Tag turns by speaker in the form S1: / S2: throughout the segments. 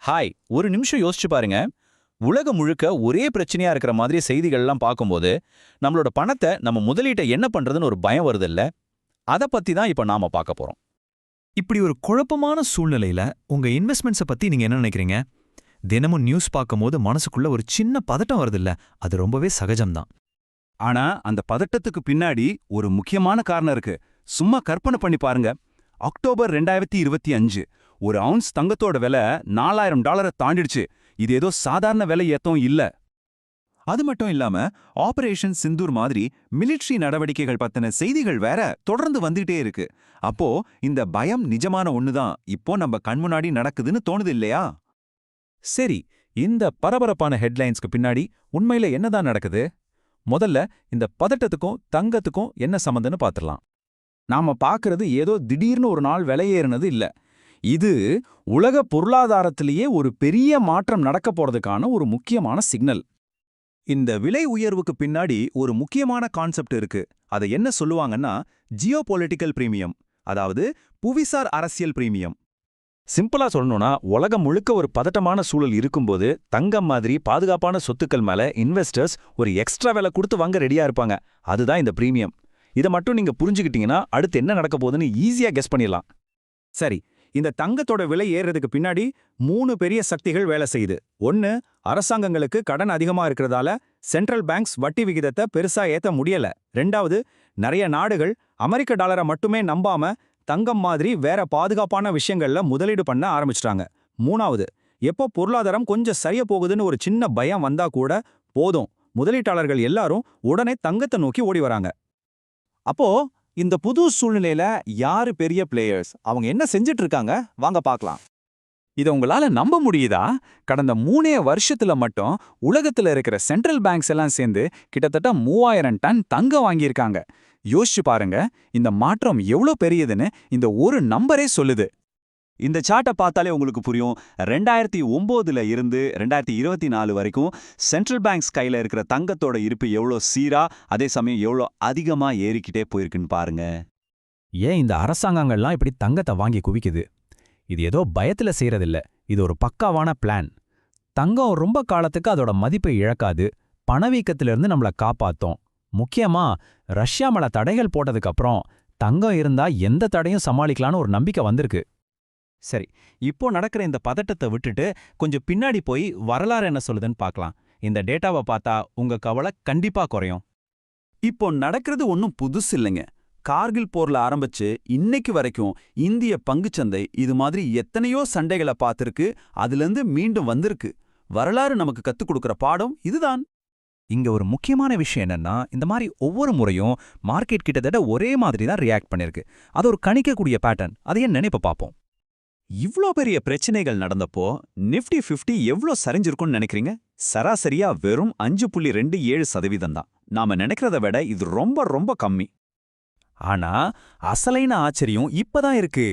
S1: Hi, ஒரு நிமிஷம் யோசிச்சு பாருங்க. உலகம் முழுக்க ஒரே பிரச்சனையா இருக்கிற மாதிரி செய்திகள்லாம் பார்க்கும்போது, நம்மளோட பணத்தை நம்ம முதலீட்டை என்ன பண்றதுன்னு ஒரு பயம் வருதுல்ல? அத பத்தி தான் இப்ப நாம பார்க்க போறோம்.
S2: இப்படி ஒரு குழப்பமான சூழ்நிலையில உங்க இன்வெஸ்ட்மெண்ட்ஸ பத்தி நீங்க என்ன நினைக்கிறீங்க? தினமும் நியூஸ் பார்க்கும்போது மனசுக்குள்ள ஒரு சின்ன பதட்டம் வருதுல்ல, அது ரொம்பவே சகஜம்தான்.
S3: ஆனா அந்த பதட்டத்துக்கு பின்னாடி ஒரு முக்கியமான காரணம் இருக்கு. சும்மா கற்பனை பண்ணி பாருங்க. அக்டோபர் 2025 ஒரு அவுன்ஸ் தங்கத்தோட விலை $4000 தாண்டிடுச்சு. இது ஏதோ சாதாரண விலை ஏத்தம் இல்ல. அது மட்டும் இல்லாம ஆபரேஷன் சிந்தூர் மாதிரி மிலிட்ரி நடவடிக்கைகள் பத்தின செய்திகள் வேற தொடர்ந்து வந்துட்டே இருக்கு. அப்போ இந்த பயம் நிஜமான ஒண்ணுதான் இப்போ நம்ம கண் முன்னாடி நடக்குதுன்னு தோணுது இல்லையா?
S1: சரி, இந்த பரபரப்பான ஹெட்லைன்ஸ்க்கு பின்னாடி உண்மையில என்னதான் நடக்குது? முதல்ல இந்த பதட்டத்துக்கும் தங்கத்துக்கும் என்ன சம்பந்தம்னு பார்த்துடலாம். நாம பார்க்கறது ஏதோ திடீர்னு ஒரு நாள் விலையேறினது இல்ல. இது உலக பொருளாதாரத்திலேயே ஒரு பெரிய மாற்றம் நடக்க போறதுக்கான ஒரு முக்கியமான சிக்னல்.
S3: இந்த விலை உயர்வுக்கு பின்னாடி ஒரு முக்கியமான கான்செப்ட் இருக்கு. அதை என்ன சொல்லுவாங்கன்னா ஜியோபொலிட்டிக்கல் பிரீமியம், அதாவது புவிசார் அரசியல் பிரீமியம்.
S1: சிம்பிளா சொல்லணும்னா, உலகம் முழுக்க ஒரு பதட்டமான சூழல் இருக்கும்போது தங்கம் மாதிரி பாதுகாப்பான சொத்துக்கள் மேல இன்வெஸ்டர்ஸ் ஒரு எக்ஸ்ட்ரா விலை கொடுத்து வாங்க ரெடியா இருப்பாங்க. அதுதான் இந்த பிரீமியம். இதை மட்டும் நீங்க புரிஞ்சுக்கிட்டீங்கன்னா அடுத்து என்ன நடக்க போகுதுன்னு ஈஸியா கெஸ் பண்ணிடலாம்.
S3: சரி, இந்த தங்கத்தோட விலை ஏறுறதுக்கு பின்னாடி 3 பெரிய சக்திகள் வேலை செய்யுது. ஒன்னு, அரசாங்கங்களுக்கு கடன் அதிகமா இருக்கிறதால சென்ட்ரல் பேங்க்ஸ் வட்டி விகிதத்தை பெருசா ஏத்த முடியல. ரெண்டாவது, நிறைய நாடுகள் அமெரிக்க டாலரை மட்டுமே நம்பாம தங்கம் மாதிரி வேற பாதுகாப்பான விஷயங்கள்ல முதலீடு பண்ண ஆரம்பிச்சிட்டாங்க. மூணாவது, எப்போ பொருளாதாரம் கொஞ்சம் சரிய போகுதுன்னு ஒரு சின்ன பயம் வந்தா கூட போதும், முதலீட்டாளர்கள் எல்லாரும் உடனே தங்கத்தை நோக்கி ஓடி வராங்க.
S1: அப்போ இந்த புது சூழ்நிலையில யாரு பெரிய பிளேயர்ஸ், அவங்க என்ன செஞ்சிட்டு இருக்காங்க வாங்க பார்க்கலாம். இத உங்களால நம்ப முடியுதா? கடந்த 3 வருஷத்துல மட்டும் உலகத்துல இருக்கிற சென்ட்ரல் பேங்க்ஸ் எல்லாம் சேர்ந்து கிட்டத்தட்ட 3000 டன் தங்கம் வாங்கியிருக்காங்க. யோசிச்சு பாருங்க, இந்த மாற்றம் எவ்வளோ பெரியதுன்னு இந்த ஒரு நம்பரே சொல்லுது.
S3: இந்த சார்ட்டை பார்த்தாலே உங்களுக்கு புரியும். 2009ல இருந்து 2024 வரைக்கும் சென்ட்ரல் பேங்க்ஸ் கையில இருக்கிற தங்கத்தோட இருப்பு எவ்வளோ சீரா, அதே சமயம் எவ்வளோ அதிகமா ஏறிக்கிட்டே போயிருக்குன்னு பாருங்க.
S2: ஏன் இந்த அரசாங்கங்கள்லாம் இப்படி தங்கத்தை வாங்கி குவிக்குது? இது ஏதோ பயத்துல செய்யறதில்ல, இது ஒரு பக்காவான பிளான். தங்கம் ரொம்ப காலத்துக்கு அதோட மதிப்பை இழக்காது, பணவீக்கத்திலிருந்து நம்மள காப்பாத்தும். முக்கியமா ரஷ்யா மேல தடைகள் போட்டதுக்கு அப்புறம் தங்கம் இருந்தா எந்த தடையும் சமாளிக்கலான்னு ஒரு நம்பிக்கை வந்திருக்கு.
S1: சரி, இப்போ நடக்கிற இந்த பதட்டத்தை விட்டுட்டு கொஞ்சம் பின்னாடி போய் வரலாறு என்ன சொல்லுதுன்னு பார்க்கலாம். இந்த டேட்டாவை பார்த்தா உங்க கவலை கண்டிப்பா குறையும்.
S3: இப்போ நடக்கிறது ஒன்றும் புதுசு இல்லைங்க. கார்கில் போர்ல ஆரம்பிச்சு இன்னைக்கு வரைக்கும் இந்திய பங்குச்சந்தை இது மாதிரி எத்தனையோ சண்டைகளை பார்த்திருக்கு, அதுலேருந்து மீண்டும் வந்திருக்கு. வரலாறு நமக்கு கத்துக் கொடுக்கிற பாடம் இதுதான்.
S1: இங்க ஒரு முக்கியமான விஷயம் என்னன்னா, இந்த மாதிரி ஒவ்வொரு முறையும் மார்க்கெட் கிட்டத்தட்ட ஒரே மாதிரி தான் ரியாக்ட் பண்ணிருக்கு. அது ஒரு கணிக்கக்கூடிய பேட்டர்ன். அதையே நினைப்ப பார்ப்போம்.
S3: இவ்ளோ பெரிய பிரச்சனைகள் நடந்தப்போ நிஃப்டி 50 எவ்ளோ சரிஞ்சிருக்கும்னு நினைக்கிறீங்க? சராசரியா வெறும் 5.27% தான். நாம நினைக்கிறத விட இது ரொம்ப ரொம்ப கம்மி.
S1: ஆனா அசலைன ஆச்சரியம் இப்பதான் இருக்கு.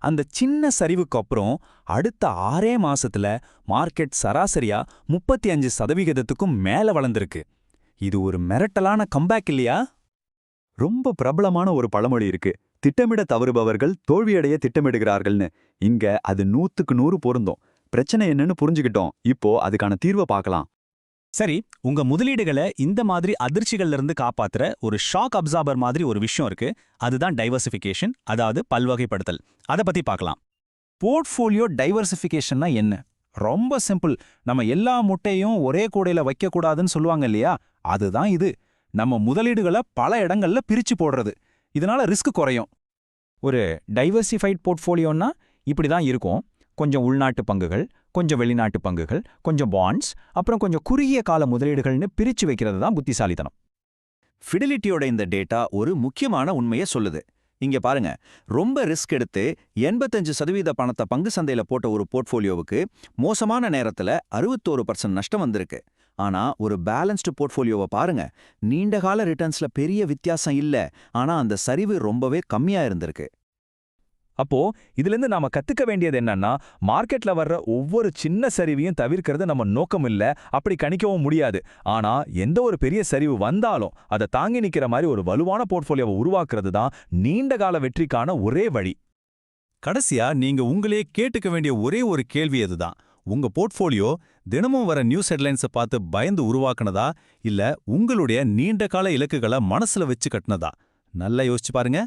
S1: அந்த சின்ன சரிவுக்கு அப்புறம் அடுத்த 6 மாசத்துல மார்க்கெட் சராசரியா 35%க்கும் மேல வளர்ந்திருக்கு. இது ஒரு மிரட்டலான கம்பேக் இல்லையா?
S3: ரொம்ப பிரபலமான ஒரு பழமொழி இருக்கு, திட்டமிட தவறுபவர்கள் தோல்வியடைய திட்டமிடுகிறார்கள்னு. இங்க அது 100க்கு 100 பொருந்தும். பிரச்சனை என்னன்னு புரிஞ்சுக்கிட்டோம். இப்போ அதுக்கான தீர்வை பார்க்கலாம்.
S1: சரி, உங்க முதலீடுகளை இந்த மாதிரி அதிர்ச்சிகள்ல இருந்து காப்பாத்துற ஒரு ஷாக் அப்சார்பர் மாதிரி ஒரு விஷயம் இருக்கு. அதுதான் டைவர்சிஃபிகேஷன், அதாவது பல்வகைப்படுத்தல். அதை பத்தி பார்க்கலாம். போர்ட்ஃபோலியோ டைவர்சிஃபிகேஷன்னா என்ன? ரொம்ப சிம்பிள். நம்ம எல்லா முட்டையும் ஒரே கூடையில வைக்கக்கூடாதுன்னு சொல்லுவாங்க இல்லையா? அதுதான் இது. நம்ம முதலீடுகளை பல இடங்கள்ல பிரிச்சு போடுறது. இதனால ரிஸ்க் குறையும். ஒரு டைவர்சிஃபைட் போர்ட்ஃபோலியோன்னா இப்படி தான் இருக்கும். கொஞ்சம் உள்நாட்டு பங்குகள், கொஞ்சம் வெளிநாட்டு பங்குகள், கொஞ்சம் பாண்ட்ஸ், அப்புறம் கொஞ்சம் குறுகிய கால முதலீடுகள்னு பிரிச்சு வைக்கிறது தான் புத்திசாலித்தனம்.
S3: ஃபிடெலிட்டியோட இந்த டேட்டா ஒரு முக்கியமான உண்மையை சொல்லுது. இங்க பாருங்க, ரொம்ப ரிஸ்க் எடுத்து 85% பணத்தை பங்கு சந்தையில போட்ட ஒரு போர்ட்ஃபோலியோவுக்கு மோசமான நேரத்துல 61% நஷ்டம் வந்திருக்கு. ஆனா ஒரு பேலன்ஸ்டு போர்ட்ஃபோலியோவை பாருங்க, நீண்டகால ரிட்டர்ன்ஸ்ல பெரிய வித்தியாசம் இல்ல, ஆனா அந்த சரிவு ரொம்பவே கம்மியா இருந்திருக்கு.
S1: அப்போ இதிலிருந்து நாம கத்துக்க வேண்டியது என்னன்னா, மார்க்கெட்ல வர்ற ஒவ்வொரு சின்ன சரிவையும் தவிர்க்கிறது நம்ம நோக்கம் இல்ல, அப்படி கணிக்கவும் முடியாது. ஆனா எந்த ஒரு பெரிய சரிவு வந்தாலும் அதை தாங்கி நிக்கிற மாதிரி ஒரு வலுவான போர்ட்ஃபோலியோவை உருவாக்குறது தான் நீண்ட கால வெற்றிக்கான ஒரே வழி.
S4: கடைசியா நீங்க உங்களே கேட்டுக்க வேண்டிய ஒரே ஒரு கேள்வி அதுதான். உங்க போர்ட்ஃபோலியோ தினமும் வர நியூஸ் ஹெட்லைன்ஸை பார்த்து பயந்து உருவாக்குனதா இல்ல உங்களுடைய நீண்ட கால இலக்குகளை மனசுல வச்சு கட்டினதா? நல்லா யோசிச்சு பாருங்க.